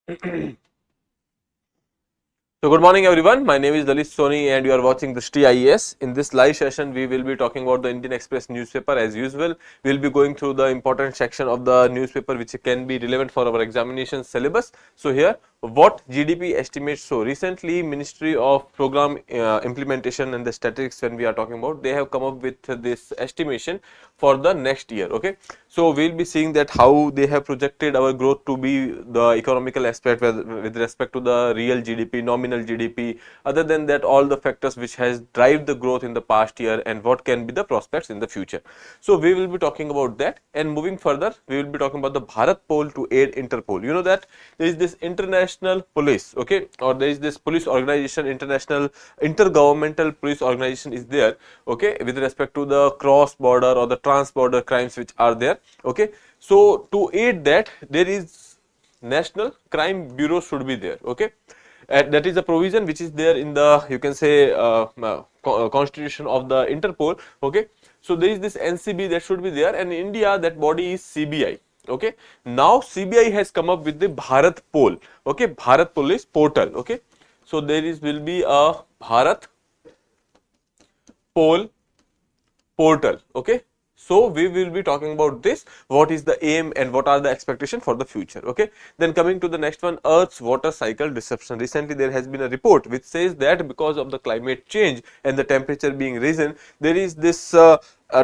So good morning everyone, my name is Lalit Soni and you are watching Drishti IAS. In this live session, we will be talking about the Indian Express newspaper as usual. We will be going through the important section of the newspaper which can be relevant for our examination syllabus. So here, what GDP estimates show. Recently, Ministry of Program Implementation and the Statistics, when we are talking about, they have come up with this estimation for the next year. Okay, so we will be seeing that how they have projected our growth to be the economical aspect with respect to the real GDP, nominal GDP. Other than that, all the factors which has drive the growth in the past year and what can be the prospects in the future. So we will be talking about that, and moving further, we will be talking about the Bharat poll to aid Interpol. You know that there is this international police, okay, or there is this police organization, international intergovernmental police organization is there, okay, with respect to the cross border or the trans border crimes which are there. Okay, so to aid that, there is National Crime Bureau should be there. Okay, that is a provision which is there in the, you can say, constitution of the Interpol. Okay, so there is this NCB that should be there, and in India that body is CBI. Okay, now CBI has come up with the Bharat poll. Okay, Bharat Police portal. Okay, so there is will be a Bharat poll portal. Okay, so we will be talking about this, what is the aim and what are the expectation for the future. Okay, then coming to the next one, Earth's water cycle disruption. Recently there has been a report which says that because of the climate change and the temperature being risen, there is this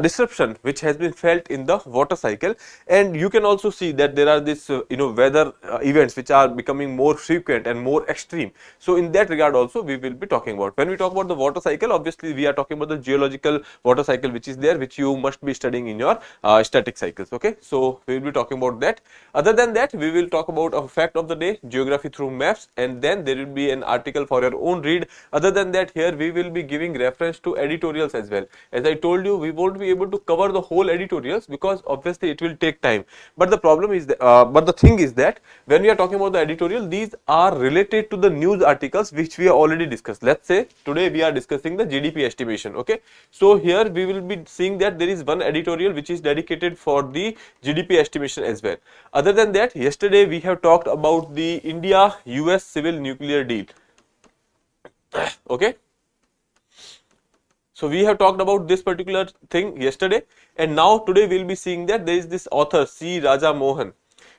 disruption which has been felt in the water cycle, and you can also see that there are this weather events which are becoming more frequent and more extreme. So in that regard also we will be talking about. When we talk about the water cycle, obviously we are talking about the geological water cycle which is there, which you must be studying in your static cycles. Okay, so we will be talking about that. Other than that, we will talk about a fact of the day, geography through maps, and then there will be an article for your own read. Other than that, here we will be giving reference to editorials as well. As I told you, we won't be able to cover the whole editorials because obviously it will take time, but the problem is that, but the thing is that when we are talking about the editorial, these are related to the news articles which we have already discussed. Let's say today we are discussing the GDP estimation. Okay, so here we will be seeing that there is one editorial which is dedicated for the GDP estimation as well. Other than that, yesterday we have talked about the India US civil nuclear deal. Okay, so we have talked about this particular thing yesterday, and now today we will be seeing that there is this author C. Raja Mohan.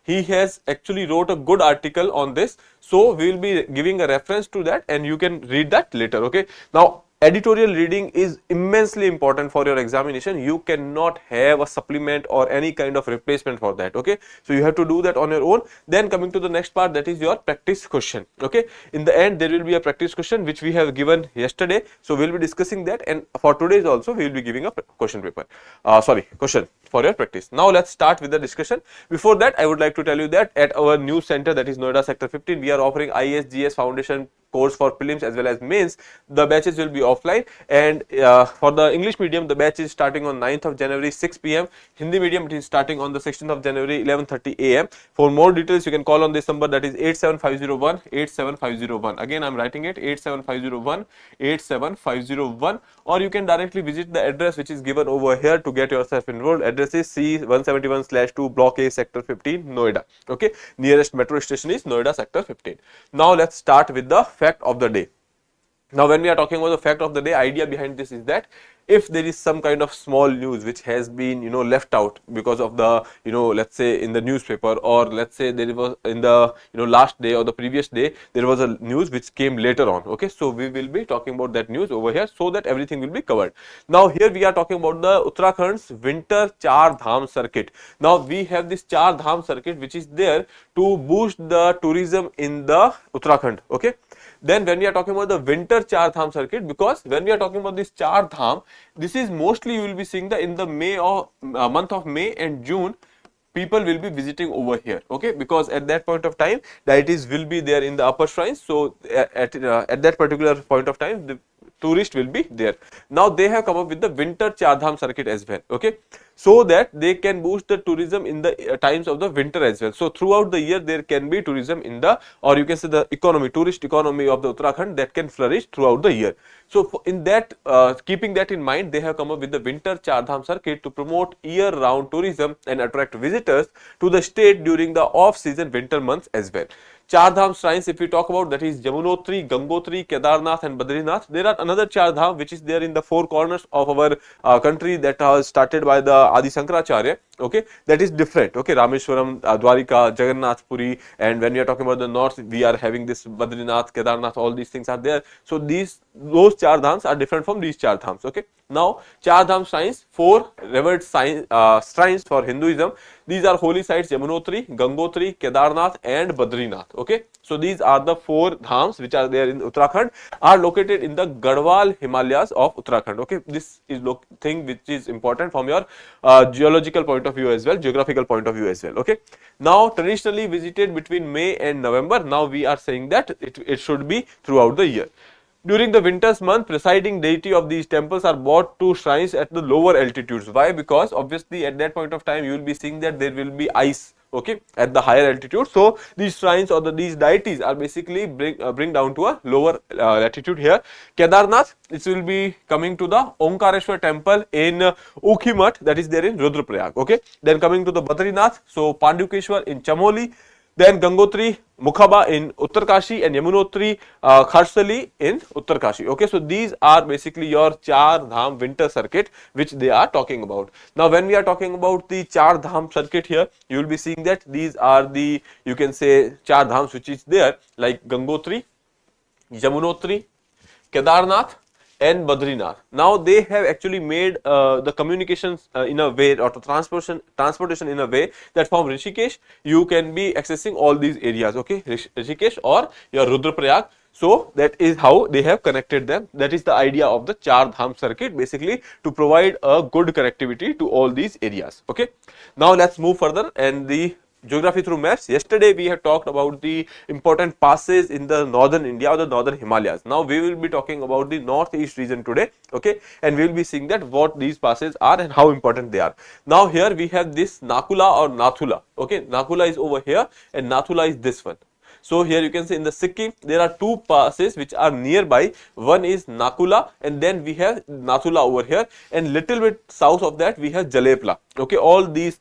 He has actually wrote a good article on this, so we will be giving a reference to that and you can read that later. Okay, now editorial reading is immensely important for your examination. You cannot have a supplement or any kind of replacement for that. Okay, so you have to do that on your own. Then coming to the next part, that is your practice question. Okay, in the end there will be a practice question which we have given yesterday, so we will be discussing that, and for today's also we will be giving a question paper, question for your practice. Now let's start with the discussion. Before that, I would like to tell you that at our new center, that is Noida Sector 15, we are offering IAS Foundation course for prelims as well as mains. The batches will be offline, and for the English medium, the batch is starting on 9th of January 6 p.m. Hindi medium, it is starting on the 16th of January 11:30 a.m. For more details, you can call on this number, that is 87501 87501. Again, I am writing it, 87501 87501, or you can directly visit the address which is given over here to get yourself enrolled. Address is C171/2 Block A Sector 15 Noida. Okay, nearest metro station is Noida Sector 15. Now let's start with the fact of the day. Now when we are talking about the fact of the day, idea behind this is that if there is some kind of small news which has been left out because of the let's say in the newspaper, or let's say there was in the last day or the previous day there was a news which came later on. Okay, so we will be talking about that news over here so that everything will be covered. Now here we are talking about the Uttarakhand's winter Char Dham circuit. Now we have this Char Dham circuit which is there to boost the tourism in the Uttarakhand. Okay, then when we are talking about the winter Char Dham circuit, because when we are talking about this Char Dham, this is mostly you will be seeing that in the month of May and June, people will be visiting over here. Okay, because at that point of time deities will be there in the upper shrines, so at that particular point of time the tourist will be there. Now they have come up with the winter Char Dham circuit as well. Okay, so that they can boost the tourism in the times of the winter as well. So throughout the year there can be tourism in the, or you can say the economy, tourist economy of the Uttarakhand that can flourish throughout the year. So in that, keeping that in mind, they have come up with the winter Char Dham circuit to promote year-round tourism and attract visitors to the state during the off-season winter months as well. Char Dham shrines, if we talk about, that is Yamunotri, Gangotri, Kedarnath and Badrinath. There are another Char Dham which is there in the four corners of our country, that was started by the Adi Shankaracharya. Okay, that is different. Okay, Rameshwaram, Dwarika, Jagannath Puri, and when we are talking about the north, we are having this Badrinath, Kedarnath, all these things are there. So those Char Dhams are different from these Char Dhams. Okay, now Char Dham shrines, four revered shrines for Hinduism. These are holy sites: Yamunotri, Gangotri, Kedarnath and Badrinath. Okay, so these are the four dhams which are there in Uttarakhand, are located in the Garhwal Himalayas of Uttarakhand. Okay, this is thing which is important from your geological point of view as well, geographical point of view as well. Okay, now traditionally visited between May and November. Now we are saying that it should be throughout the year. During the winter's month, presiding deity of these temples are brought to shrines at the lower altitudes. Why? Because obviously at that point of time you will be seeing that there will be ice, okay, at the higher altitude. So these shrines or these deities are basically bring down to a lower latitude here. Kedarnath, this will be coming to the Omkareshwar temple in Ukhimat, that is there in Rudraprayag. Okay, then coming to the Badrinath, so Pandukeshwar in Chamoli. Then Gangotri, Mukhaba in Uttarkashi and Yamunotri, Kharsali in Uttarkashi. Okay, so these are basically your Char Dham winter circuit which they are talking about. Now when we are talking about the Char Dham circuit here, you will be seeing that these are the, you can say, Char Dhams which is there, like Gangotri, Yamunotri, Kedarnath and Badrinath. Now they have actually made the communications in a way, or transportation in a way, that from Rishikesh you can be accessing all these areas. Okay, Rishikesh or your Rudraprayag. So that is how they have connected them. That is the idea of the Char Dham circuit, basically to provide a good connectivity to all these areas. Okay, now let's move further and the geography through maps. Yesterday we have talked about the important passes in the northern India or the northern Himalayas. Now we will be talking about the northeast region today. Okay, and we will be seeing that what these passes are and how important they are. Now here we have this Nakula or Nathula. Okay, Nakula is over here and Nathula is this one. So here you can see in the Sikkim there are two passes which are nearby. One is Nakula and then we have Nathula over here, and little bit south of that we have Jalepla. Okay, all these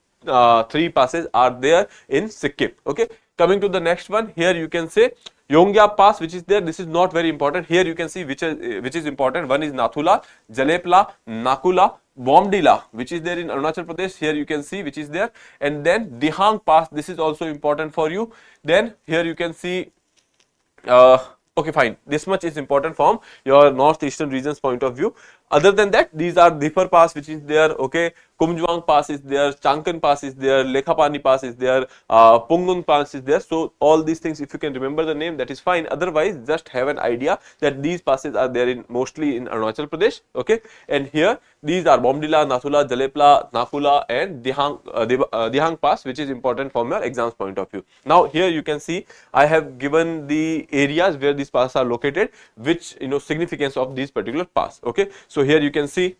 three passes are there in Sikkim. Okay, coming to the next one, here you can say Yongya Pass which is there. This is not very important. Here you can see which is important. One is Nathula, Jalepla, Nakula, Bomdila which is there in Arunachal Pradesh. Here you can see which is there, and then Dihang Pass. This is also important for you. Then here you can see okay, fine, this much is important from your northeastern regions point of view. Other than that, these are Dhipar Pass which is there. Okay, Kumjwang Pass is there, Chankan Pass is there, Lekhapani Pass is there, Pungun Pass is there. So all these things, if you can remember the name, that is fine. Otherwise, just have an idea that these passes are there in mostly in Arunachal Pradesh. Okay, and here these are Bomdila, Nathula, Jalepla, Nakula and Dihang Pass, which is important from your exams point of view. Now here you can see I have given the areas where these passes are located, which significance of these particular pass. Okay, so here you can see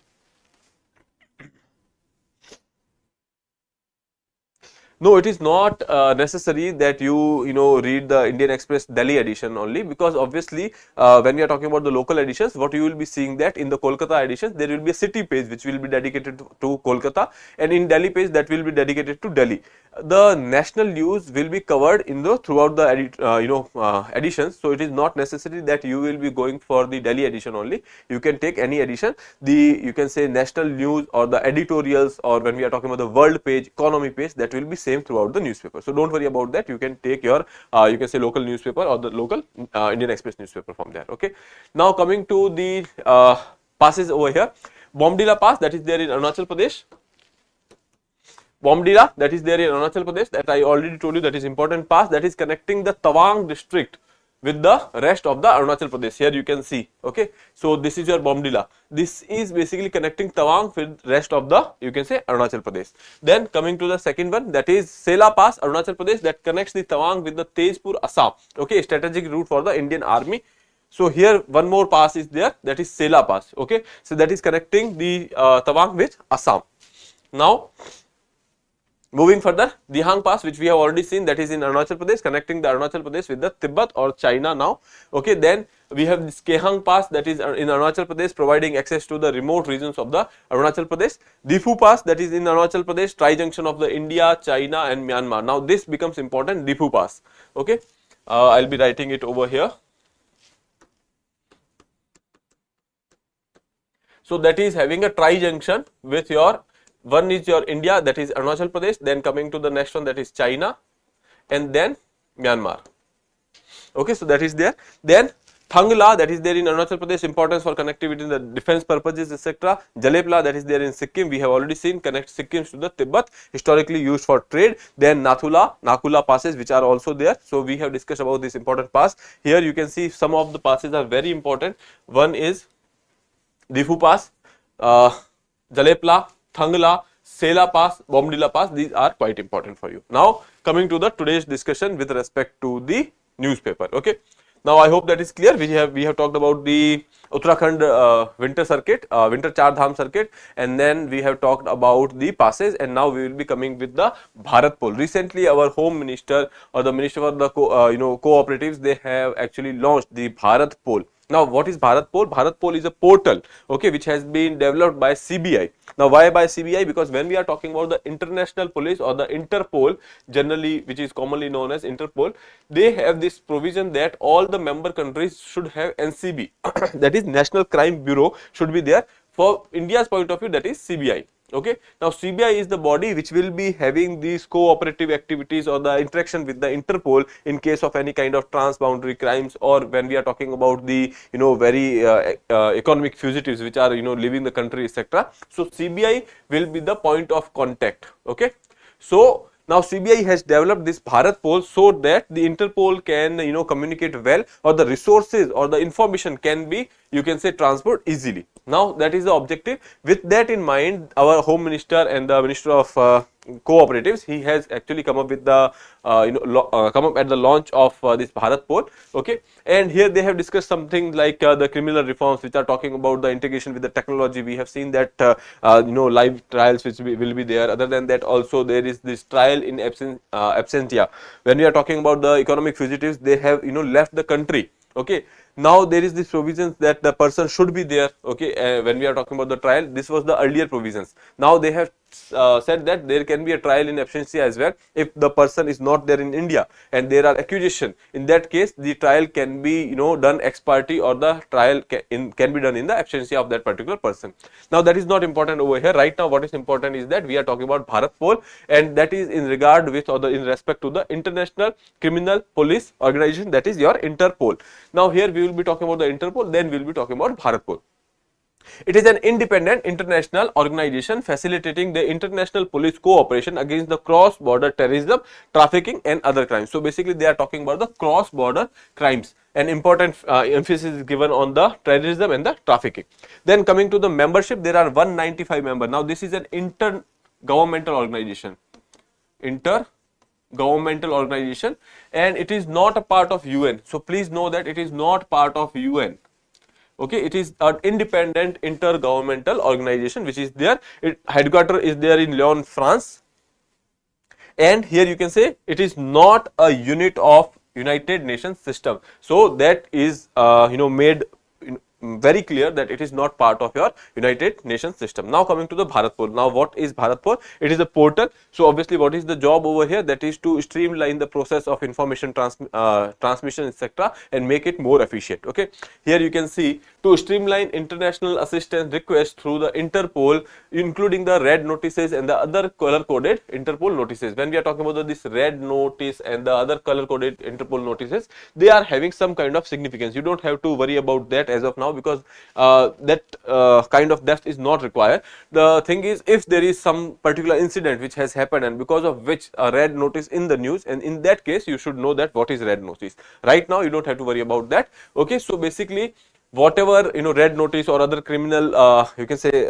no, it is not necessary that you read the Indian Express Delhi edition only, because obviously when we are talking about the local editions, what you will be seeing that in the Kolkata editions there will be a city page which will be dedicated to Kolkata, and in Delhi page that will be dedicated to Delhi. The national news will be covered in the throughout the editions, so it is not necessary that you will be going for the Delhi edition only. You can take any edition, you can say national news or the editorials, or when we are talking about the world page, economy page, that will be same throughout the newspaper. So don't worry about that. You can take your you can say local newspaper or the local Indian Express newspaper from there. Okay, now coming to the passes over here, Bomdila Pass, that is there in Arunachal Pradesh. Bomdila, that is there in Arunachal Pradesh, that I already told you, that is important pass, that is connecting the Tawang district with the rest of the Arunachal Pradesh. Here you can see. Okay, so this is your Bomdila. This is basically connecting Tawang with rest of the, you can say, Arunachal Pradesh. Then coming to the second one, that is Sela Pass, Arunachal Pradesh, that connects the Tawang with the Tezpur, Assam. Okay, strategic route for the Indian Army. So here one more pass is there, that is Sela Pass. Okay, so that is connecting the Tawang with Assam. Now moving further, Dihang Pass, which we have already seen, that is in Arunachal Pradesh, connecting the Arunachal Pradesh with the Tibet or China now. Okay, then we have this Kehang Pass, that is in Arunachal Pradesh, providing access to the remote regions of the Arunachal Pradesh. Difu Pass, that is in Arunachal Pradesh, tri-junction of the India, China and Myanmar. Now this becomes important, Difu Pass. Okay, I'll be writing it over here. So that is having a tri-junction with your, one is your India, that is Arunachal Pradesh, then coming to the next one, that is China, and then Myanmar. Okay, so that is there. Then Thangla, that is there in Arunachal Pradesh, importance for connectivity in the defense purposes, etc. Jalepla, that is there in Sikkim, we have already seen, connect Sikkim to the Tibet, historically used for trade. Then Nathula, Nakula passes, which are also there. So we have discussed about this important pass. Here you can see some of the passes are very important. One is Difu Pass, Jalepla, Thangla, Sela Pass, Bomdila Pass, these are quite important for you. Now coming to the today's discussion with respect to the newspaper. Okay. Now I hope that is clear. We have talked about the Uttarakhand winter circuit, winter Char Dham circuit, and then we have talked about the passes, and now we will be coming with the Bharat Pole. Recently, our Home Minister or the Minister for the cooperatives, they have actually launched the Bharat Pole. Now, what is Bharat Pole? Bharat Pole is a portal, okay, which has been developed by CBI. Now, why by CBI? Because when we are talking about the international police or the Interpol, generally, which is commonly known as Interpol, they have this provision that all the member countries should have NCB, that is National Crime Bureau, should be there. For India's point of view, that is CBI. Okay. Now, CBI is the body which will be having these cooperative activities or the interaction with the Interpol in case of any kind of transboundary crimes, or when we are talking about the very economic fugitives which are leaving the country, etc. So CBI will be the point of contact. Okay. So now CBI has developed this Bharat Pole so that the Interpol can communicate well, or the resources or the information can be, you can say, transferred easily. Now that is the objective. With that in mind, our Home Minister and the Minister of Cooperatives, he has actually come up with the come up at the launch of this Bharat Pole. Okay, and here they have discussed something like the criminal reforms which are talking about the integration with the technology. We have seen that live trials which will be there. Other than that, also there is this trial in absentia. When we are talking about the economic fugitives, they have left the country. Okay. Now there is this provisions that the person should be there. Okay, when we are talking about the trial, this was the earlier provisions. Now they have said that there can be a trial in absentia as well if the person is not there in India and there are accusation. In that case, the trial can be done ex parte, or the trial can be done in the absentia of that particular person. Now that is not important over here. Right now what is important is that we are talking about Bharat Pole, and that is in regard with, or in respect to, the International Criminal Police Organization, that is your Interpol. Now here we will be talking about the Interpol, then we will be talking about Bharat Pole. It is an independent international organization facilitating the international police cooperation against the cross-border terrorism, trafficking and other crimes. So basically they are talking about the cross-border crimes. An important emphasis is given on the terrorism and the trafficking. Then coming to the membership, there are 195 members. Now this is an intergovernmental organization. Intergovernmental organization, and it is not a part of UN. So please know that it is not part of UN. Okay, it is an independent intergovernmental organization which is there. Its headquarters is there in Lyon, France, and here you can say it is not a unit of United Nations system. So that is made very clear that it is not part of your United Nations system. Now coming to the Bharat Pole. Now what is Bharat Pole? It is a portal. So obviously what is the job over here? That is to streamline the process of information transmission, etc., and make it more efficient. Okay, here you can see, to streamline international assistance requests through the Interpol, including the red notices and the other color coded Interpol notices. When we are talking about this red notice and the other color coded Interpol notices, they are having some kind of significance. You don't have to worry about that as of now, because that kind of depth is not required. The thing is, if there is some particular incident which has happened and because of which a red notice in the news, and in that case you should know that what is red notice. Right now you don't have to worry about that. Okay, so basically whatever red notice or other criminal you can say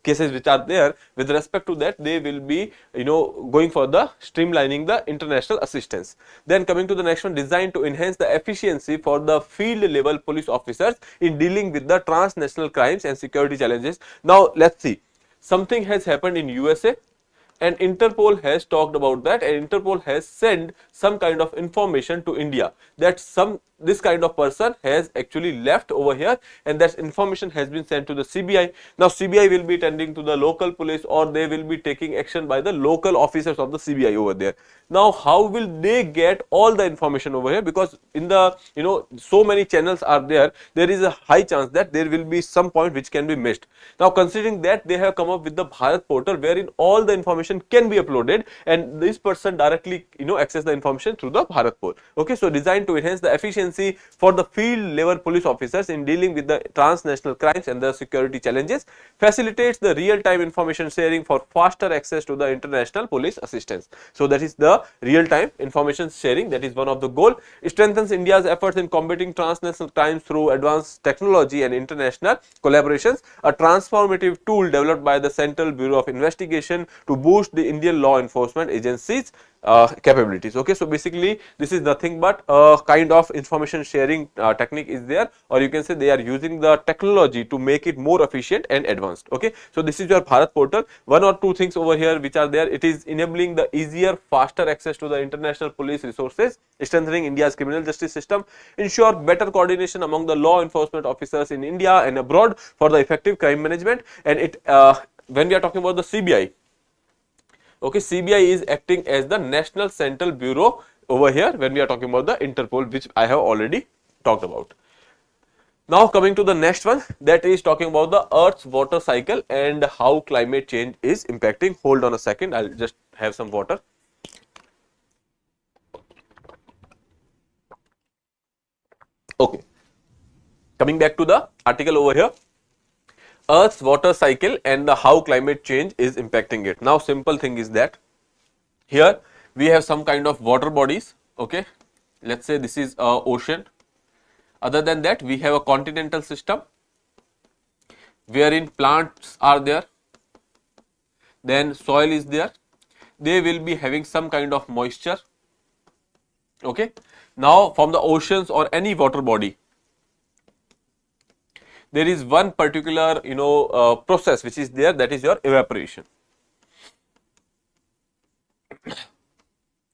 cases which are there, with respect to that, they will be going for the streamlining the international assistance. Then coming to the next one, designed to enhance the efficiency for the field level police officers in dealing with the transnational crimes and security challenges. Now let's see, something has happened in USA. and Interpol has talked about that, and Interpol has sent some kind of information to India that this kind of person has actually left over here, and that information has been sent to the CBI. Now CBI will be tending to the local police, or they will be taking action by the local officers of the CBI over there. Now how will they get all the information over here? Because in the so many channels are there, there is a high chance that there will be some point which can be missed. Now considering that, they have come up with the Bharat portal wherein all the information can be uploaded, and this person directly access the information through the Bharat portal. Okay, so designed to enhance the efficiency for the field level police officers in dealing with the transnational crimes and the security challenges, facilitates the real time information sharing for faster access to the international police assistance. So that is the real time information sharing, that is one of the goal. It strengthens India's efforts in combating transnational crimes through advanced technology and international collaborations, a transformative tool developed by the Central Bureau of Investigation to boost the Indian law enforcement agencies capabilities. Okay, so basically this is nothing but a kind of information sharing technique is there, or you can say they are using the technology to make it more efficient and advanced. Okay, so this is your Bharat portal. One or two things over here which are there: it is enabling the easier, faster access to the international police resources, strengthening India's criminal justice system, ensure better coordination among the law enforcement officers in India and abroad for the effective crime management. And it when we are talking about the CBI, okay, CBI is acting as the National Central Bureau over here when we are talking about the Interpol, which I have already talked about. Now coming to the next one, that is talking about the Earth's water cycle and how climate change is impacting. Hold on a second, I'll just have some water. Okay, coming back to the article over here, Earth's water cycle and the how climate change is impacting it. Now simple thing is that here we have some kind of water bodies. Okay, let's say this is a ocean. Other than that, we have a continental system wherein plants are there, then soil is there, they will be having some kind of moisture. Okay, now from the oceans or any water body, there is one particular process which is there, that is your evaporation.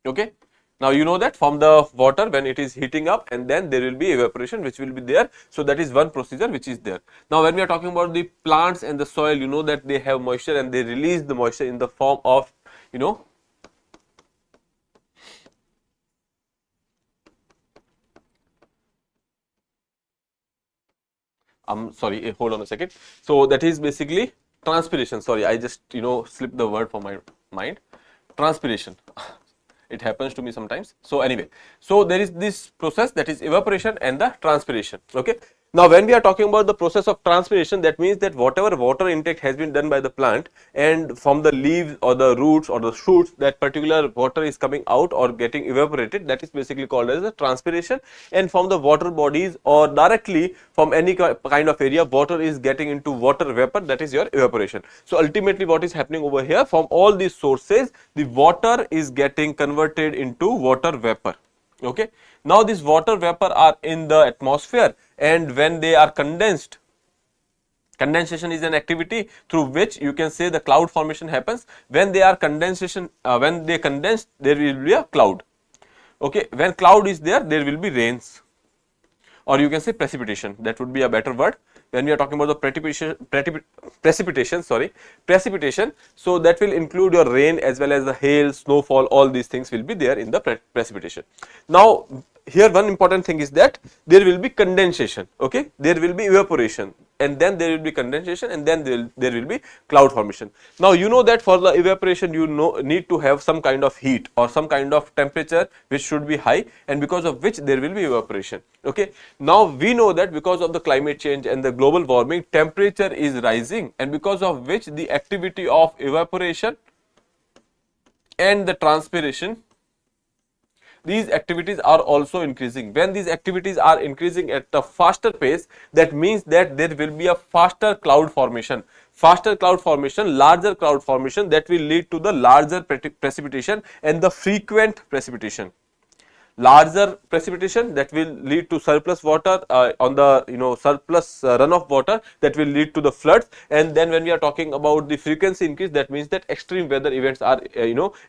Okay, now you know that from the water, when it is heating up, and then there will be evaporation which will be there. So that is one procedure which is there. Now when we are talking about the plants and the soil, you know that they have moisture and they release the moisture in the form of sorry, hold on a second. So that is basically transpiration. Sorry, I just slipped the word from my mind. Transpiration. It happens to me sometimes. So anyway, so there is this process, that is evaporation and the transpiration. Okay. Now when we are talking about the process of transpiration, that means that whatever water intake has been done by the plant, and from the leaves or the roots or the shoots, that particular water is coming out or getting evaporated, that is basically called as the transpiration. And from the water bodies or directly from any kind of area, water is getting into water vapor, that is your evaporation. So ultimately what is happening over here, from all these sources, the water is getting converted into water vapor. Okay. Now this water vapor are in the atmosphere, and when they are condensed, condensation is an activity through which you can say the cloud formation happens. When they are condensation, when they condense, there will be a cloud. Okay, when cloud is there, there will be rains, or you can say precipitation. That would be a better word. When we are talking about the precipitation, so that will include your rain as well as the hail, snowfall, all these things will be there in the precipitation. Now here one important thing is that there will be condensation. Okay, there will be evaporation, and then there will be condensation, and then there will be cloud formation. Now you know that for the evaporation need to have some kind of heat or some kind of temperature which should be high, and because of which there will be evaporation. Okay, now we know that because of the climate change and the global warming, temperature is rising, and because of which the activity of evaporation and the transpiration, these activities are also increasing. When these activities are increasing at a faster pace, that means that there will be a faster cloud formation. Faster cloud formation, larger cloud formation, that will lead to the larger precipitation and the frequent precipitation. larger precipitation that will lead to surplus water on the surplus runoff water that will lead to the floods. And then when we are talking about the frequency increase, that means that extreme weather events are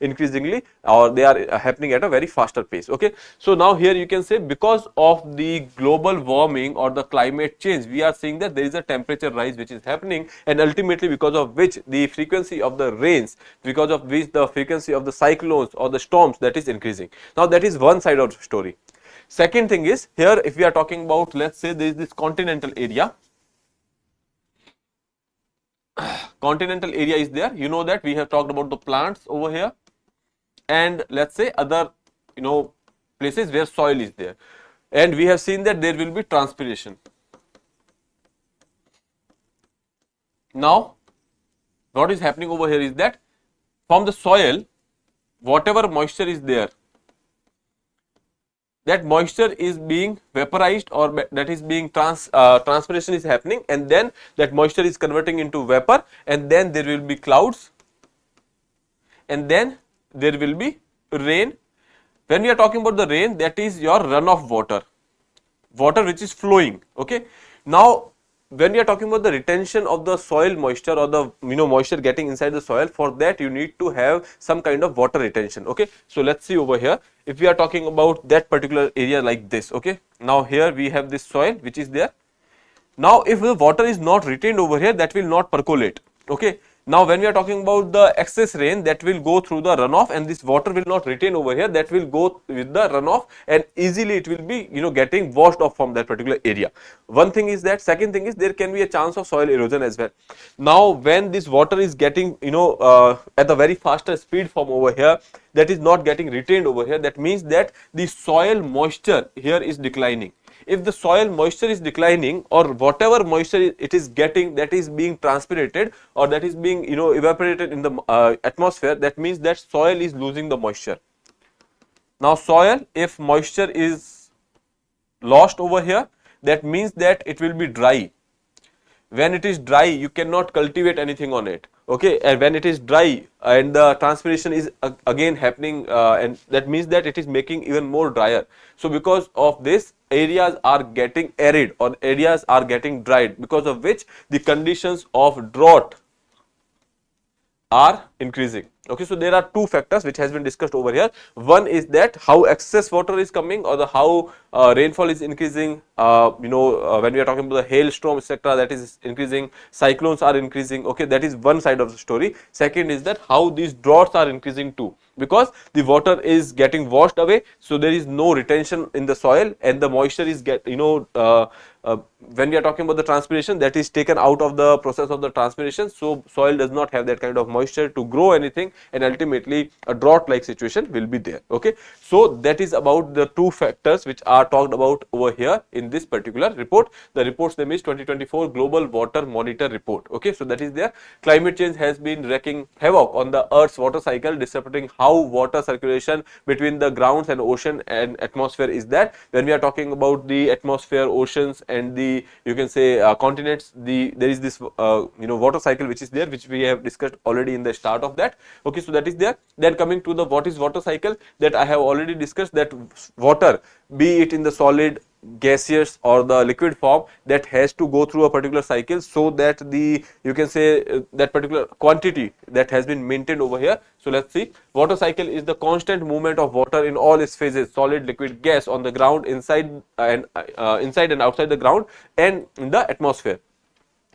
increasingly, or they are happening at a very faster pace. Okay, so now here you can say because of the global warming or the climate change, we are seeing that there is a temperature rise which is happening, and ultimately because of which the frequency of the rains, because of which the frequency of the cyclones or the storms, that is increasing. Now that is one side of the story. Second thing is, here if we are talking about, let's say there is this continental area. Continental area is there, you know that we have talked about the plants over here, and let's say other places where soil is there, and we have seen that there will be transpiration. Now what is happening over here is that from the soil, whatever moisture is there, that moisture is being vaporized, or that is being transpiration is happening, and then that moisture is converting into vapor, and then there will be clouds, and then there will be rain. When we are talking about the rain, that is your runoff water, water which is flowing. Okay, now when we are talking about the retention of the soil moisture, or the moisture getting inside the soil, for that you need to have some kind of water retention. Okay, so let's see over here, if we are talking about that particular area like this. Okay, now here we have this soil which is there. Now if the water is not retained over here, that will not percolate. Okay, now when we are talking about the excess rain, that will go through the runoff, and this water will not retain over here, that will go with the runoff, and easily it will be getting washed off from that particular area. One thing is that. Second thing is, there can be a chance of soil erosion as well. Now when this water is getting at a very faster speed from over here, that is not getting retained over here, that means that the soil moisture here is declining. If the soil moisture is declining, or whatever moisture it is getting, that is being transpirated, or that is being evaporated in the atmosphere, that means that soil is losing the moisture. Now soil, if moisture is lost over here, that means that it will be dry. When it is dry, you cannot cultivate anything on it. Okay, and when it is dry and the transpiration is again happening, and that means that it is making even more drier. So because of this, areas are getting arid, or areas are getting dried, because of which the conditions of drought are increasing. Okay, so there are two factors which has been discussed over here. One is that how excess water is coming, or the how rainfall is increasing. When we are talking about the hailstorm, etc., that is increasing. Cyclones are increasing. Okay, that is one side of the story. Second is that how these droughts are increasing too, because the water is getting washed away, so there is no retention in the soil, and the moisture is when we are talking about the transpiration, that is taken out of the process of the transpiration, so soil does not have that kind of moisture to grow anything, and ultimately a drought like situation will be there. Okay, so that is about the two factors which are talked about over here in this particular report. The report's name is 2024 Global Water Monitor Report. Okay, so that is there. Climate change has been wreaking havoc on the Earth's water cycle, disrupting how water circulation between the grounds and ocean and atmosphere is that. When we are talking about the atmosphere, oceans, and the continents, there is this water cycle which is there, which we have discussed already in the start of that. Okay, so that is there. Then coming to the what is water cycle, that I have already discussed, that water, be it in the solid, gaseous, or the liquid form, that has to go through a particular cycle, so that the that particular quantity that has been maintained over here. So let's see, water cycle is the constant movement of water in all its phases, solid, liquid, gas, on the ground, inside and outside the ground, and in the atmosphere.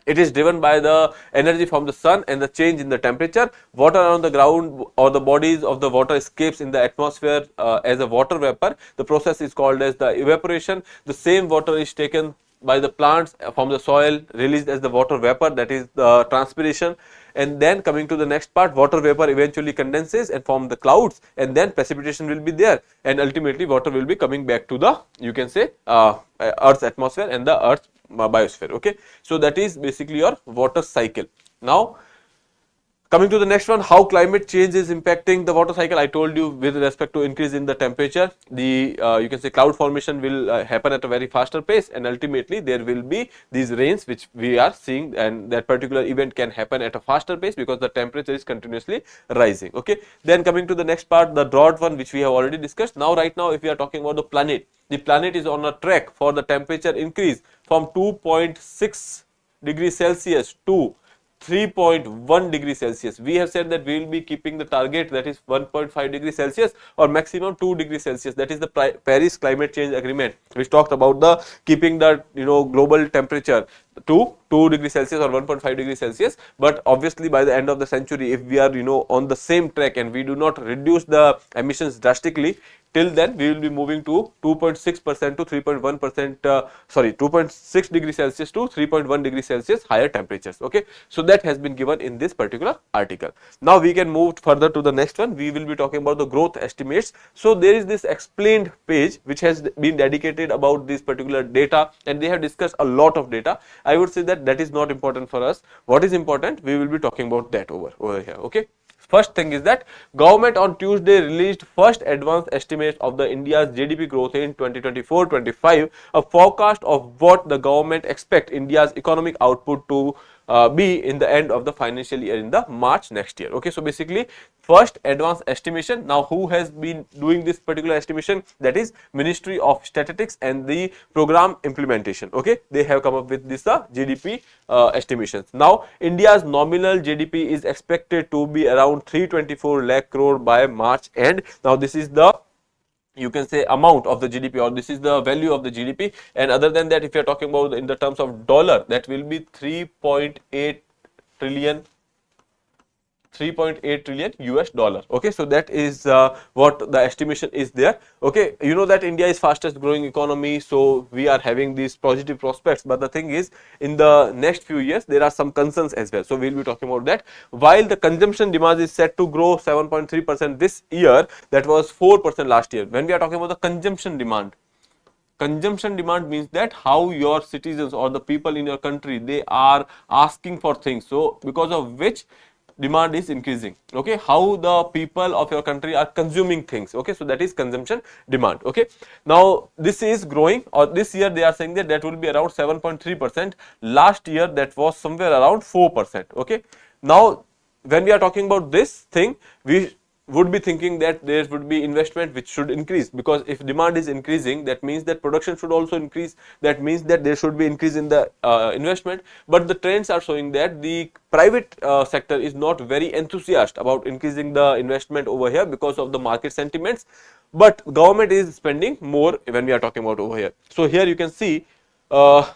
It is driven by the energy from the sun and the change in the temperature. Water on the ground, or the bodies of the water, escapes in the atmosphere as a water vapor. The process is called as the evaporation. The same water is taken by the plants from the soil, released as the water vapor, that is the transpiration. And then coming to the next part, water vapor eventually condenses and form the clouds, and then precipitation will be there, and ultimately water will be coming back to the Earth's atmosphere and the Earth's biosphere. Okay, so that is basically your water cycle. Now Coming to the next one, how climate change is impacting the water cycle. I told you with respect to increase in the temperature, the you can say cloud formation will happen at a very faster pace, and ultimately there will be these rains which we are seeing, and that particular event can happen at a faster pace because the temperature is continuously rising. Okay. Then coming to the next part, the drought one, which we have already discussed. Now right now, if we are talking about the planet is on a track for the temperature increase from 2.6 degrees Celsius to 3.1 degrees Celsius. We have said that we will be keeping the target, that is 1.5 degrees Celsius or maximum 2 degrees Celsius. That is the Paris Climate Change Agreement, which talked about the keeping the global temperature to 2 degrees Celsius or 1.5 degrees Celsius. But obviously by the end of the century, if we are on the same track and we do not reduce the emissions drastically, till then we will be moving to 2.6% to 3.1%, 2.6 degrees Celsius to 3.1 degrees Celsius higher temperatures. Okay, so that has been given in this particular article. Now we can move further to the next one. We will be talking about the growth estimates. So there is this explained page which has been dedicated about this particular data, and they have discussed a lot of data. I would say that is not important for us. What is important, we will be talking about that over here. Okay. First thing is that government on Tuesday released first advanced estimates of the India's GDP growth in 2024-25, a forecast of what the government expect India's economic output to be in the end of the financial year in the March next year. Okay, so basically first advanced estimation. Now who has been doing this particular estimation? That is Ministry of Statistics and the program implementation. Okay, they have come up with this GDP estimations. Now India's nominal GDP is expected to be around 324 lakh crore by March end. Now this is the, you can say, amount of the GDP, or this is the value of the GDP, and other than that, if you are talking about in the terms of dollar, that will be 3.8 trillion US dollar. Okay, so that is what the estimation is there. Okay, you know that India is fastest growing economy, so we are having these positive prospects, but the thing is, in the next few years there are some concerns as well, so we will be talking about that. While the consumption demand is set to grow 7.3% this year, that was 4% last year. When we are talking about the consumption demand means that how your citizens or the people in your country, they are asking for things, so because of which demand is increasing. Okay, how the people of your country are consuming things. Okay, so that is consumption demand. Okay, now this is growing, or this year they are saying that will be around 7.3%. Last year that was somewhere around 4%. Okay, now when we are talking about this thing, we would be thinking that there would be investment which should increase, because if demand is increasing, that means that production should also increase, that means that there should be increase in the investment. But the trends are showing that the private sector is not very enthusiastic about increasing the investment over here because of the market sentiments, but government is spending more when we are talking about over here. So here you can see the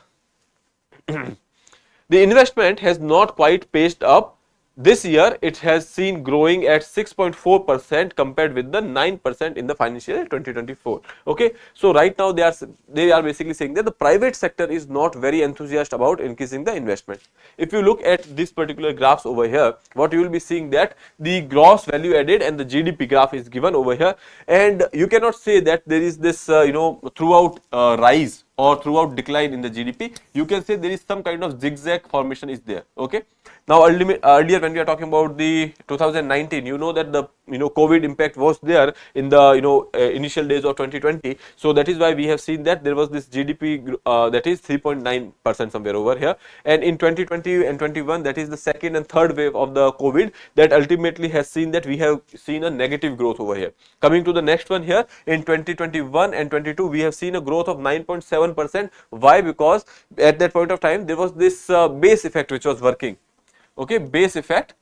investment has not quite paced up. This year it has seen growing at 6.4% compared with the 9% in the financial year 2024. Okay, so right now they are basically saying that the private sector is not very enthusiastic about increasing the investment. If you look at this particular graphs over here, what you will be seeing that the gross value added and the GDP graph is given over here, and you cannot say that there is this throughout rise or throughout decline in the GDP. You can say there is some kind of zigzag formation is there. Okay, now earlier when we are talking about the 2019, you know that the COVID impact was there in the initial days of 2020. So that is why we have seen that there was this GDP that is 3.9% somewhere over here, and in 2020 and 21, that is the second and third wave of the COVID, that ultimately has seen that we have seen a negative growth over here. Coming to the next one here, in 2021 and 22, we have seen a growth of 9.7%. Why? Because at that point of time there was this base effect which was working. Okay, base effect,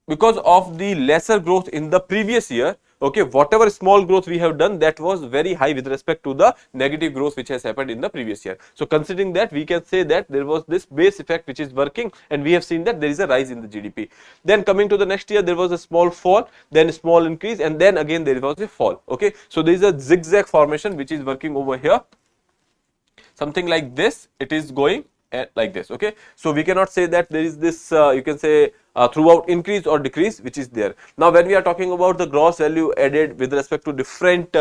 because of the lesser growth in the previous year. Okay, whatever small growth we have done, that was very high with respect to the negative growth which has happened in the previous year. So considering that, we can say that there was this base effect which is working, and we have seen that there is a rise in the GDP. Then coming to the next year, there was a small fall, then a small increase, and then again there was a fall. Okay, so there is a zigzag formation which is working over here, something like this. It is going like this. Okay, so we cannot say that there is this you can say throughout increase or decrease which is there. Now when we are talking about the gross value added with respect to different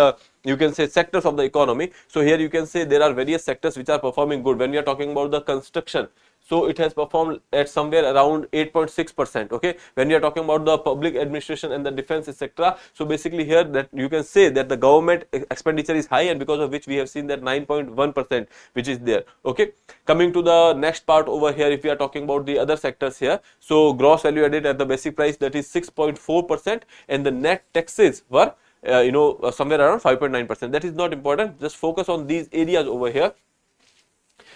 you can say sectors of the economy, so here you can say there are various sectors which are performing good. When we are talking about the construction, so it has performed at somewhere around 8.6%. Okay, when we are talking about the public administration and the defense, etc. So basically here that you can say that the government expenditure is high, and because of which we have seen that 9.1% which is there. Okay, coming to the next part over here, if we are talking about the other sectors here, so gross value added at the basic price, that is 6.4%, and the net taxes were somewhere around 5.9%. That is not important, just focus on these areas over here.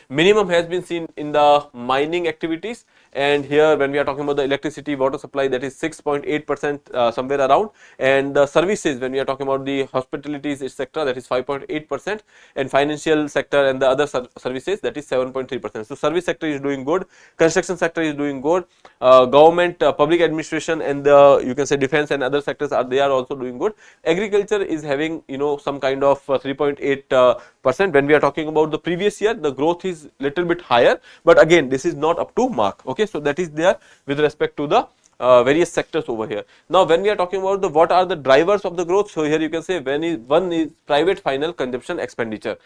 Minimum has been seen in the mining activities, and here when we are talking about the electricity, water supply, that is 6.8% somewhere around, and the services, when we are talking about the hospitalities etc., that is 5.8%, and financial sector and the other services, that is 7.3%. So service sector is doing good, construction sector is doing good, government, public administration, and the, you can say, defense and other sectors they are also doing good. Agriculture is having some kind of 3.8%. When we are talking about the previous year, the growth is little bit higher, but again this is not up to mark. Okay, so that is there with respect to the various sectors over here. Now when we are talking about the what are the drivers of the growth, so here you can say one is private final consumption expenditure.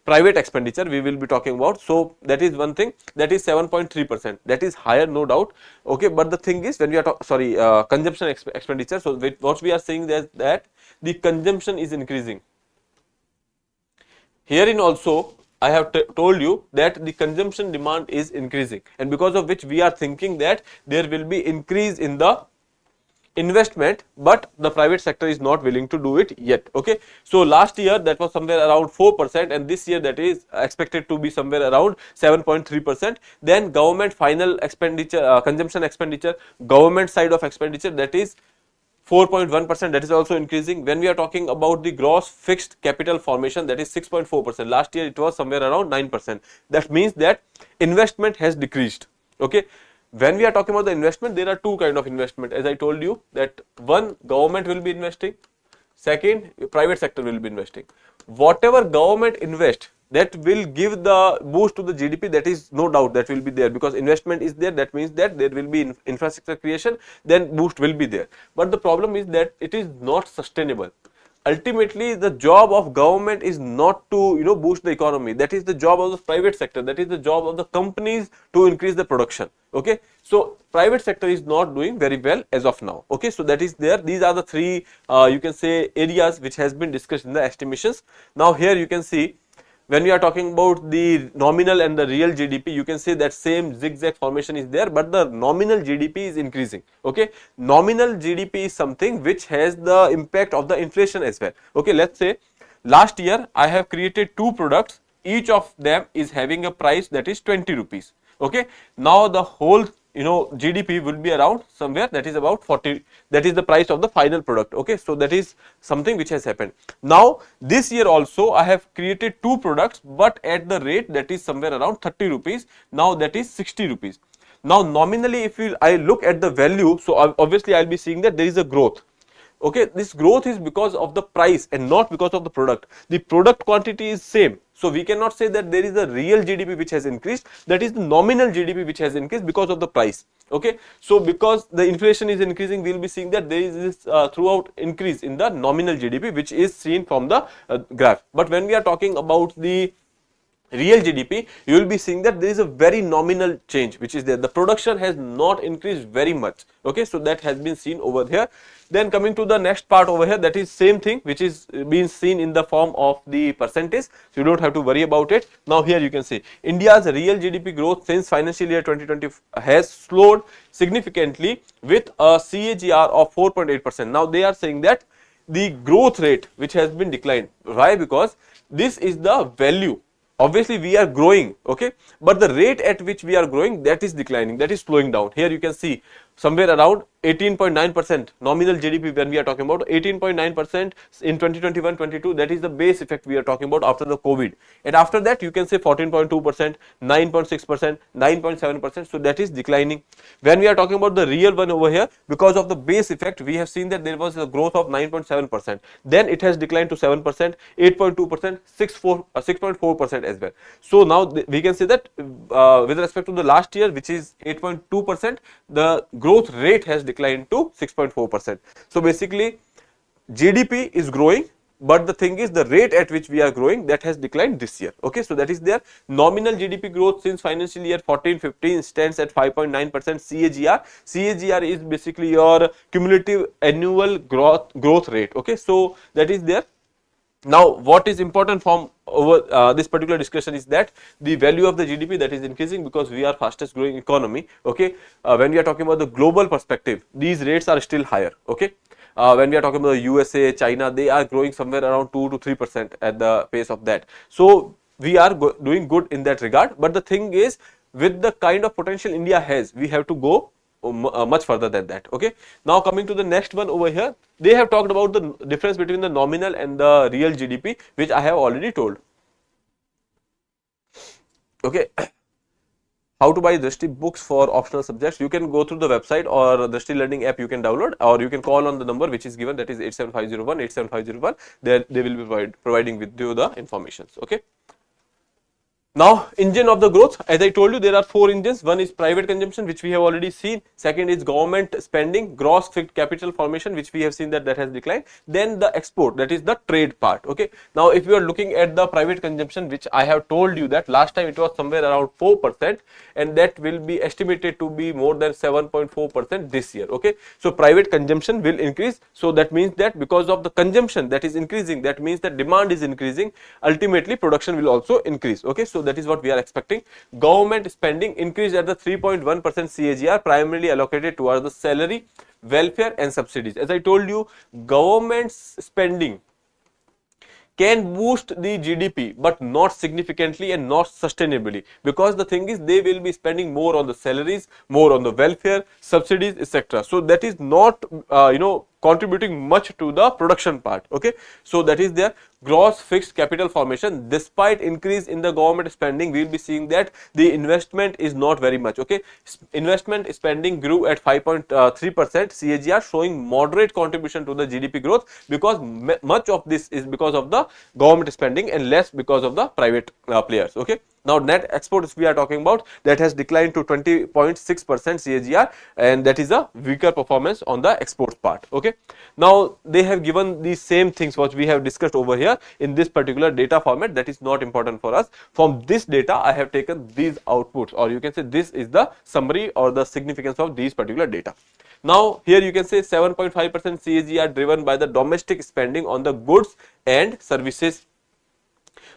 Private expenditure we will be talking about, so that is one thing, that is 7.3%, that is higher, no doubt. Okay, but the thing is when we are consumption expenditure, so what we are saying that the consumption is increasing. Herein also I have told you that the consumption demand is increasing, and because of which we are thinking that there will be increase in the investment, but the private sector is not willing to do it yet. Okay, so last year that was somewhere around 4%, and this year that is expected to be somewhere around 7.3%. Then government final expenditure, consumption expenditure, government side of expenditure, that is 4.1%, that is also increasing. When we are talking about the gross fixed capital formation, that is 6.4%. Last year it was somewhere around 9%. That means that investment has decreased. Okay, when we are talking about the investment, there are two kind of investment, as I told you, that one, government will be investing, second, private sector will be investing. Whatever government invest, that will give the boost to the GDP, that is no doubt, that will be there, because investment is there, that means that there will be infrastructure creation, then boost will be there. But the problem is that it is not sustainable. Ultimately the job of government is not to boost the economy, that is the job of the private sector, that is the job of the companies to increase the production. Okay, so private sector is not doing very well as of now. Okay, so that is there. These are the three you can say areas which has been discussed in the estimations. Now here you can see, when we are talking about the nominal and the real GDP, you can say that same zigzag formation is there, but the nominal GDP is increasing. Okay, nominal GDP is something which has the impact of the inflation as well. Okay, let's say last year I have created two products, each of them is having a price that is 20 rupees. Okay, now the whole GDP will be around somewhere, that is about 40, that is the price of the final product. Okay, so that is something which has happened. Now this year also I have created two products, but at the rate that is somewhere around 30 rupees, now that is 60 rupees. Now nominally if I look at the value, so obviously I will be seeing that there is a growth. Okay, this growth is because of the price and not because of the product. The product quantity is same, so we cannot say that there is a real GDP which has increased, that is the nominal GDP which has increased because of the price. Okay, so because the inflation is increasing, we will be seeing that there is this throughout increase in the nominal GDP, which is seen from the graph. But when we are talking about the real GDP, you will be seeing that there is a very nominal change which is there. The production has not increased very much. Okay, so that has been seen over here. Then coming to the next part over here, that is same thing which is being seen in the form of the percentage, so you don't have to worry about it. Now here you can see India's real GDP growth since financial year 2020 has slowed significantly with a CAGR of 4.8%. Now they are saying that the growth rate which has been declined. Why? Because this is the value. Obviously we are growing, okay, but the rate at which we are growing, that is declining, that is slowing down. Here you can see somewhere around 18.9% nominal GDP when we are talking about 18.9% in 2021-22, that is the base effect we are talking about after the COVID. And after that you can say 14.2%, 9.6%, 9.7%, so that is declining. When we are talking about the real one over here, because of the base effect, we have seen that there was a growth of 9.7%, then it has declined to 7%, 8.2%, 6.4% as well. So now we can say that with respect to the last year, which is 8.2%, the growth rate has declined to 6.4%. So basically GDP is growing, but the thing is the rate at which we are growing, that has declined this year. Okay, so that is their nominal GDP growth since financial year 14-15 stands at 5.9% CAGR. CAGR is basically your cumulative annual growth rate. Okay, so that is there. Now, what is important from over this particular discussion is that the value of the GDP that is increasing because we are fastest growing economy. Okay, when we are talking about the global perspective, these rates are still higher. Okay, when we are talking about the USA, China, they are growing somewhere around 2 to 3% at the pace of that. So we are doing good in that regard. But the thing is, with the kind of potential India has, we have to go much further than that. Okay, now coming to the next one over here, they have talked about the difference between the nominal and the real GDP, which I have already told. Okay, how to buy Drishti books for optional subjects? You can go through the website or Drishti learning app, you can download, or you can call on the number which is given, that is 87501 87501. There they will be providing with you the informations. Okay. Now, engine of the growth, as I told you, there are four engines. One is private consumption, which we have already seen. Second is government spending, gross fixed capital formation, which we have seen that has declined. Then the export, that is the trade part. Okay. Now, if you are looking at the private consumption, which I have told you that last time it was somewhere around 4%, and that will be estimated to be more than 7.4% this year. Okay. So private consumption will increase. So that means that because of the consumption that is increasing, that means that demand is increasing. Ultimately, production will also increase. Okay. So that is what we are expecting. Government spending increased at the 3.1% CAGR, primarily allocated towards the salary, welfare and subsidies. As I told you, government's spending can boost the GDP, but not significantly and not sustainably, because the thing is they will be spending more on the salaries, more on the welfare, subsidies, etc. So that is not contributing much to the production part. Okay, so that is their gross fixed capital formation. Despite increase in the government spending, we will be seeing that the investment is not very much. Okay, investment spending grew at 5.3% CAGR, showing moderate contribution to the GDP growth, because much of this is because of the government spending and less because of the private players. Okay. Now, net exports we are talking about, that has declined to 20.6% CAGR, and that is a weaker performance on the exports part. Okay. Now, they have given the same things what we have discussed over here in this particular data format. That is not important for us. From this data, I have taken these outputs, or you can say this is the summary or the significance of these particular data. Now, here you can say 7.5% CAGR driven by the domestic spending on the goods and services.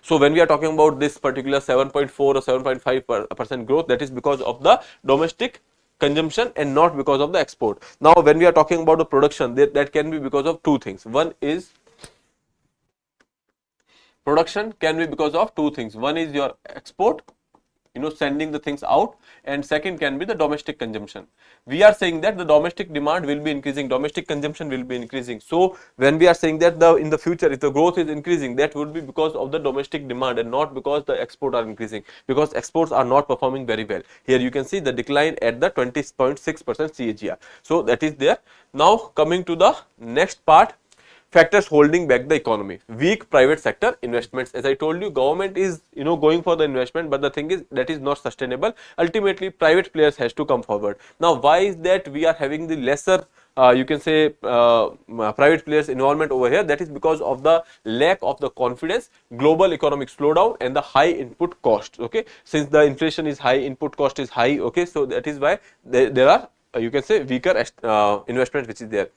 So when we are talking about this particular 7.4 or 7.5% growth, that is because of the domestic consumption and not because of the export. Now, when we are talking about the production, that can be because of two things. One is production can be because of two things. One is your export, sending the things out, and second can be the domestic consumption. We are saying that the domestic demand will be increasing, domestic consumption will be increasing. So when we are saying that in the future, if the growth is increasing, that would be because of the domestic demand and not because the export are increasing, because exports are not performing very well. Here you can see the decline at the 20.6% CAGR. So that is there. Now coming to the next part, factors holding back the economy. Weak private sector investments. As I told you, government is going for the investment, but the thing is that is not sustainable. Ultimately, private players has to come forward. Now, why is that we are having the lesser you can say private players involvement over here? That is because of the lack of the confidence, global economic slowdown and the high input costs. Okay, since the inflation is high, input cost is high. Okay, so that is why there are you can say weaker investment which is there.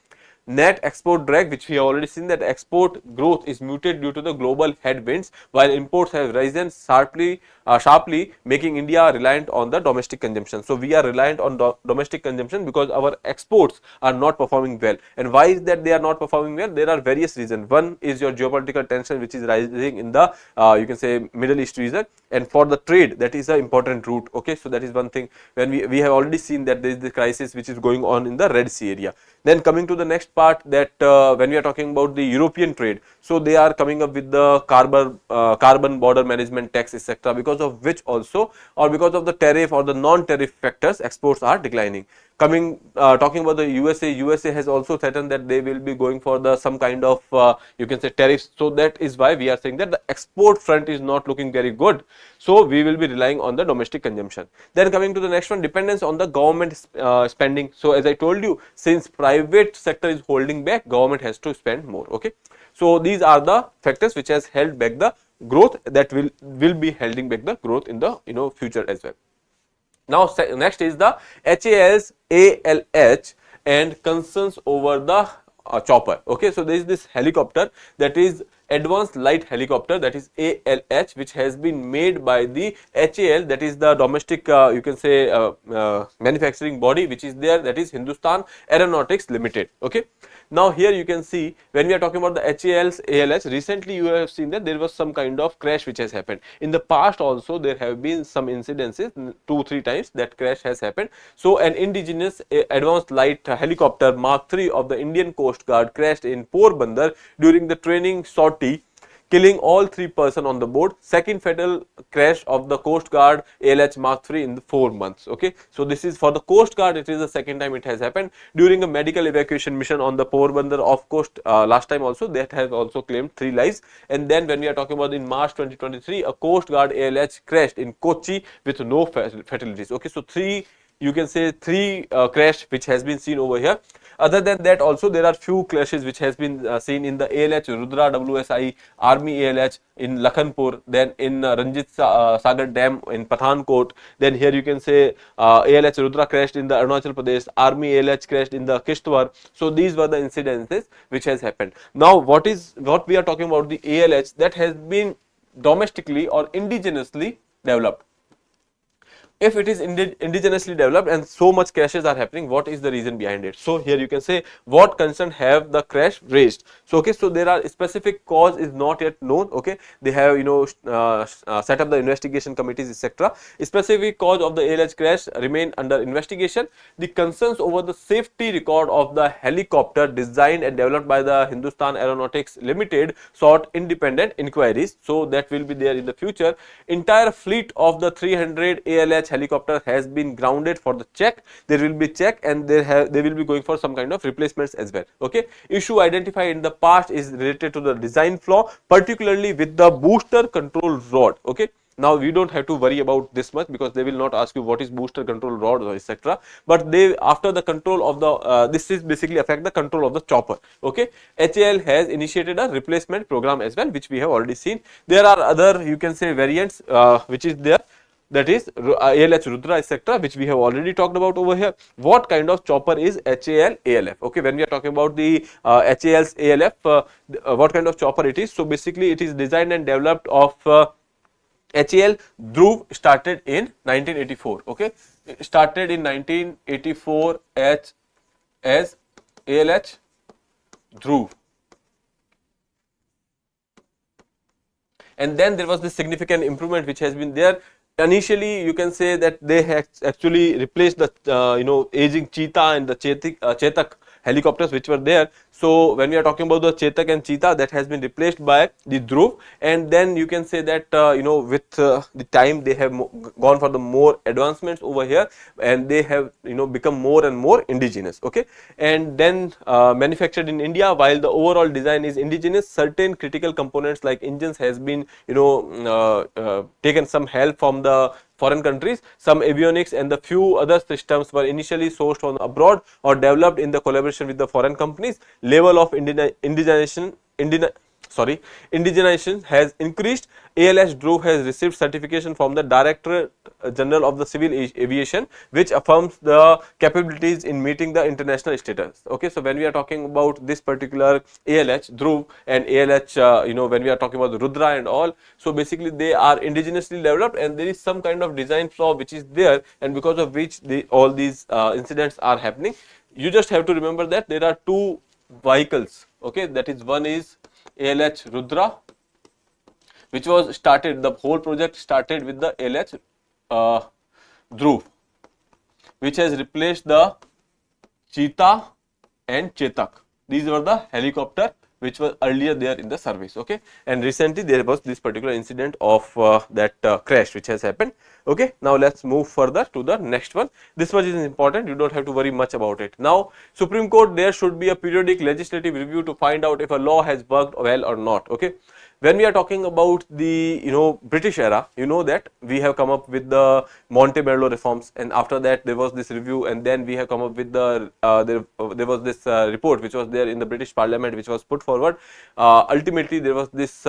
Net export drag, which we have already seen that export growth is muted due to the global headwinds, while imports have risen sharply, making India reliant on the domestic consumption. So we are reliant on domestic consumption because our exports are not performing well. And why is that they are not performing well? There are various reasons. One is your geopolitical tension, which is rising in the you can say Middle East region, and for the trade, that is an important route. Okay, so that is one thing. When we have already seen that there is the crisis which is going on in the Red Sea area. Then coming to the next part, that when we are talking about the European trade, so they are coming up with the carbon border management tax, etc., because of which also, or because of the tariff or the non-tariff factors, exports are declining. Talking about the USA has also threatened that they will be going for the some kind of you can say tariffs. So that is why we are saying that the export front is not looking very good. So we will be relying on the domestic consumption. Then coming to the next one, dependence on the government spending. So as I told you, since private sector is holding back, government has to spend more. Okay. So these are the factors which has held back the growth, that will be holding back the growth in the future as well. Now next is the HAL's ALH and concerns over the chopper. Okay, so there is this helicopter, that is advanced light helicopter, that is ALH, which has been made by the HAL, that is the domestic you can say manufacturing body which is there, that is Hindustan Aeronautics Limited. Okay. Now here you can see, when we are talking about the HAL's ALH, recently you have seen that there was some kind of crash which has happened. In the past also there have been some incidences, 2-3 times that crash has happened. So an indigenous advanced light helicopter Mark III of the Indian Coast Guard crashed in Porbandar during the training sortie, killing all 3 persons on the board. Second fatal crash of the Coast Guard ALH Mark III in the 4 months. Okay, so this is for the Coast Guard. It is the second time it has happened during a medical evacuation mission on the Porbandar off coast. Last time also that has also claimed 3 lives. And then when we are talking about in March 2023, a Coast Guard ALH crashed in Kochi with no fatalities. Okay, so 3, you can say 3 crash which has been seen over here. Other than that also there are few clashes which has been seen in the ALH Rudra WSI Army ALH in Lakhanpur, then in Ranjit Sagar Dam in Pathankot. Then here you can say ALH Rudra crashed in the Arunachal Pradesh, Army ALH crashed in the Kishtwar. So these were the incidences which has happened. Now what we are talking about, the ALH that has been domestically or indigenously developed. If it is indigenously developed and so much crashes are happening, what is the reason behind it? So here you can say what concern have the crash raised. So okay, so there are specific cause is not yet known. Okay, they have set up the investigation committees, etc. Specific cause of the ALH crash remain under investigation. The concerns over the safety record of the helicopter designed and developed by the Hindustan Aeronautics Limited sought independent inquiries. So that will be there in the future. Entire fleet of the 300 ALH helicopter has been grounded for the check. There will be check and they will be going for some kind of replacements as well. Okay, issue identified in the past is related to the design flaw, particularly with the booster control rod. Okay, now we don't have to worry about this much because they will not ask you what is booster control rod or etc. But they, after the control of the this is basically affect the control of the chopper. Okay, HAL has initiated a replacement program as well, which we have already seen. There are other, you can say, variants which is there, that is ALH Rudra etc., which we have already talked about over here. What kind of chopper is HAL ALF? Okay, when we are talking about the HAL's ALF, what kind of chopper it is? So basically it is designed and developed of HAL Dhruv, started in 1984. Okay, it started in 1984 as ALH Dhruv. And then there was this significant improvement which has been there. Initially, you can say that they had actually replaced the aging Cheetah and the Chetak helicopters which were there. So when we are talking about the Chetak and Cheetah, that has been replaced by the Dhruv, and then you can say that with the time they have gone for the more advancements over here, and they have become more and more indigenous. Okay, and then manufactured in India. While the overall design is indigenous, certain critical components like engines has been taken some help from the foreign countries. Some avionics and the few other systems were initially sourced from abroad or developed in the collaboration with the foreign companies. Level of indigenization has increased. ALH Dhruv has received certification from the Directorate General of the Civil Aviation, which affirms the capabilities in meeting the international status. Okay, so when we are talking about this particular ALH Dhruv and ALH, when we are talking about the Rudra and all, so basically they are indigenously developed, and there is some kind of design flaw which is there, and because of which all these incidents are happening. You just have to remember that there are 2 vehicles. Okay, that is, one is ALH Rudra, which was started, the whole project started with the ALH Dhruv, which has replaced the Cheetah and Chetak. These were the helicopter which was earlier there in the service. Okay, and recently there was this particular incident of that crash which has happened. Okay, now let's move further to the next one. This much is important, you don't have to worry much about it. Now, Supreme Court, there should be a periodic legislative review to find out if a law has worked well or not. Okay, When we are talking about the British era, you know that we have come up with the Montebello reforms, and after that there was this review, and then we have come up with the there was this report which was there in the British Parliament, which was put forward. Ultimately there was this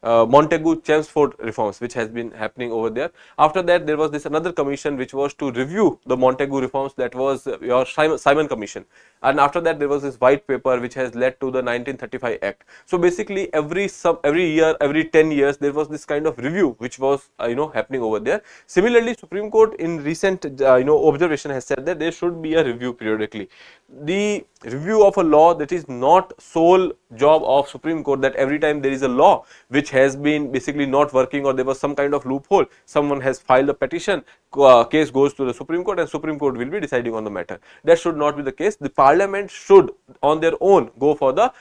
Montagu-Chelmsford reforms which has been happening over there. After that there was this another commission which was to review the Montagu reforms, that was your Simon Commission, and after that there was this white paper which has led to the 1935 Act. So basically every year, every 10 years there was this kind of review which was happening over there. Similarly, Supreme Court in recent observation has said that there should be a review periodically. The review of a law, that is not sole job of Supreme Court, that every time there is a law which has been basically not working, or there was some kind of loophole, someone has filed a petition, case goes to the Supreme Court and Supreme Court will be deciding on the matter. That should not be the case. The Parliament should on their own go for the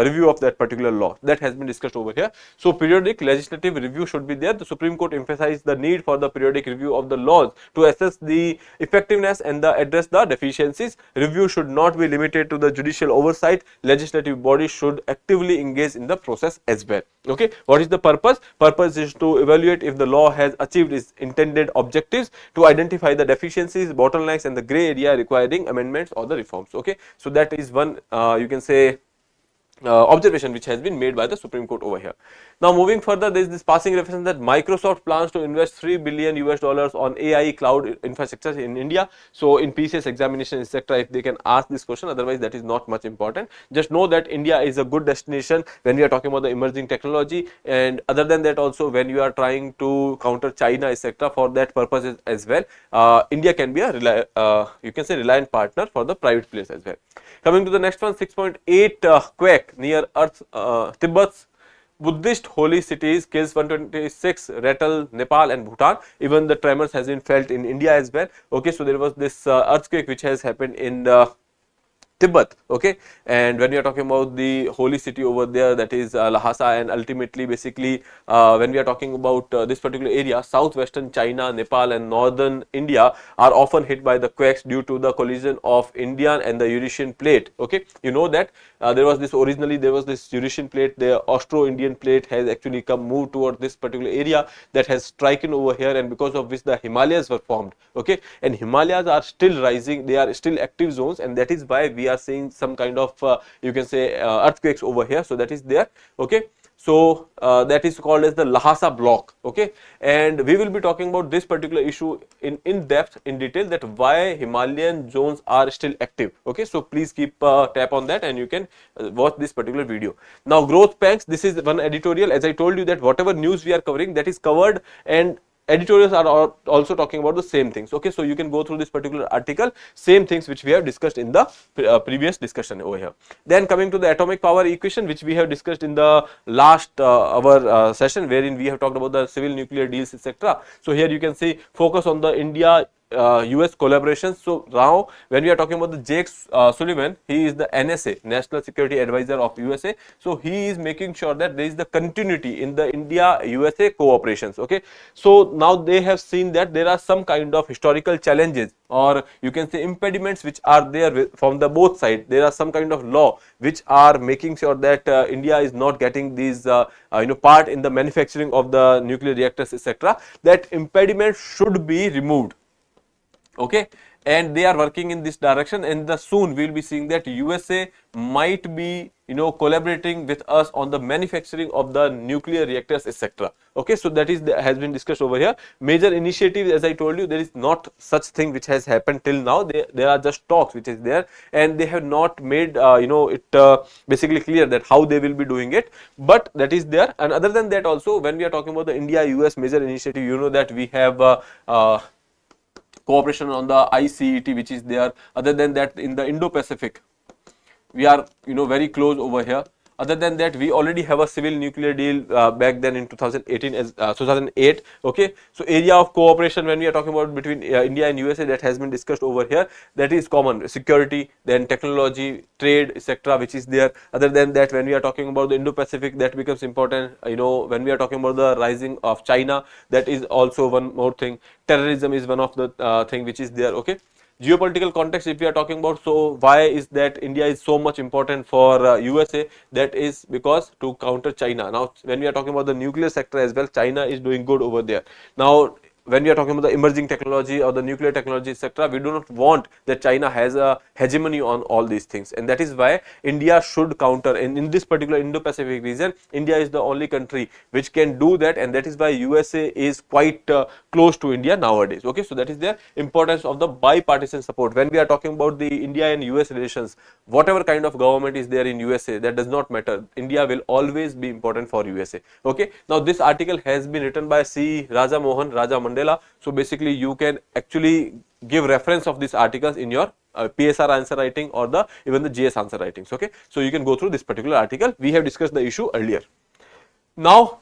review of that particular law. That has been discussed over here. So periodic legislative review should be there. The Supreme Court emphasized the need for the periodic review of the laws to assess the effectiveness and address the deficiencies. Review should not be limited to the judicial oversight. Legislative bodies should actively engage in the process as well. Okay, what is the purpose? Purpose is to evaluate if the law has achieved its intended objectives, to identify the deficiencies, bottlenecks and the grey area requiring amendments or the reforms. Okay, so that is one you can say observation which has been made by the Supreme Court over here. Now moving further, there is this passing reference that Microsoft plans to invest $3 billion on AI cloud infrastructure in India. So in PCS examination etc., if they can ask this question, otherwise that is not much important. Just know that India is a good destination when we are talking about the emerging technology, and other than that also when you are trying to counter China etc., for that purpose as well, India can be a you can say reliant partner for the private players as well. Coming to the next one, 6.8 quake near Tibet's Buddhist holy cities kills 126, rattle Nepal and Bhutan. Even the tremors has been felt in India as well. Okay, so there was this earthquake which has happened in Tibet. Okay, and when we are talking about the holy city over there, that is Lhasa, and ultimately basically when we are talking about this particular area, southwestern China, Nepal and northern India are often hit by the quakes due to the collision of Indian and the Eurasian plate. Okay, you know that originally there was this Eurasian plate, the Austro-Indian plate has actually moved towards this particular area, that has striken over here, and because of which the Himalayas were formed. Okay, and Himalayas are still rising, they are still active zones, and that is why we are seeing some kind of you can say earthquakes over here. So that is there. Okay, so that is called as the Lhasa block. Okay, and we will be talking about this particular issue in depth, in detail, that why Himalayan zones are still active. Okay, so please keep tap on that and you can watch this particular video. Now growth pangs, this is one editorial. As I told you that whatever news we are covering, that is covered, and editorials are also talking about the same things. Okay, so you can go through this particular article, same things which we have discussed in the previous discussion over here. Then coming to the atomic power equation, which we have discussed in the last our session, wherein we have talked about the civil nuclear deals etc. So here you can see focus on the India US collaborations. So now when we are talking about the Jake Sullivan, he is the NSA, National Security Advisor of USA. So he is making sure that there is the continuity in the India USA cooperations. Okay, so now they have seen that there are some kind of historical challenges, or you can say impediments, which are there from the both sides. There are some kind of law which are making sure that India is not getting these part in the manufacturing of the nuclear reactors etc. That impediment should be removed. Okay, and they are working in this direction, and soon we will be seeing that USA might be collaborating with us on the manufacturing of the nuclear reactors etc. Okay, so that has been discussed over here. Major initiatives, as I told you, there is not such thing which has happened till now. There are just talks which is there, and they have not made it basically clear that how they will be doing it, but that is there. And other than that also, when we are talking about the India US major initiative, you know that we have cooperation on the ICET which is there. Other than that, in the Indo-Pacific we are very close over here. Other than that, we already have a civil nuclear deal back then in 2018 as 2008. Okay, so area of cooperation when we are talking about between India and USA, that has been discussed over here, that is common: security, then technology, trade etc., which is there. Other than that, when we are talking about the Indo-Pacific, that becomes important. When we are talking about the rising of China, that is also one more thing. Terrorism is one of the thing which is there. Okay, Geopolitical context, if we are talking about, so why is that India is so much important for USA? That is because to counter China. Now, when we are talking about the nuclear sector as well, China is doing good over there. Now, when we are talking about the emerging technology or the nuclear technology sector, we do not want that China has a hegemony on all these things, and that is why India should counter. And in this particular Indo-Pacific region, India is the only country which can do that, and that is why USA is quite close to India nowadays. Okay, so that is the importance of the bipartisan support. When we are talking about the India and US relations, whatever kind of government is there in USA, that does not matter. India will always be important for USA. Okay, now this article has been written by C. Raja Mohan, Raja Mandela. So basically, you can actually give reference of these articles in your PSR answer writing or the even the GS answer writings. Okay, so you can go through this particular article. We have discussed the issue earlier. Now,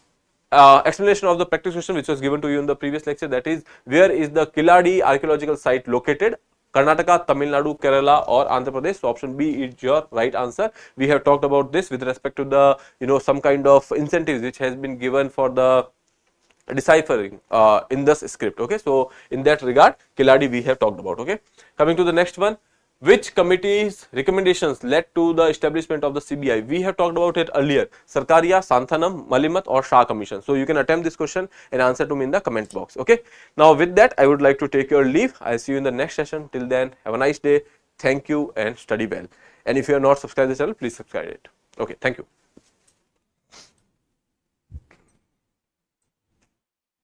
explanation of the practice question which was given to you in the previous lecture, that is, where is the Kiladi archaeological site located? Karnataka, Tamil Nadu, Kerala or Andhra Pradesh. So option B is your right answer. We have talked about this with respect to the some kind of incentives which has been given for the deciphering in this script. Okay, so in that regard, Kiladi we have talked about. Okay, coming to the next one. Which committee's recommendations led to the establishment of the CBI? We have talked about it earlier. Sarkaria, Santhanam, Malimat or Shah Commission. So you can attempt this question and answer to me in the comment box. Okay. Now with that, I would like to take your leave. I'll see you in the next session. Till then, have a nice day. Thank you and study well. And if you are not subscribed to the channel, please subscribe it. Okay. Thank you.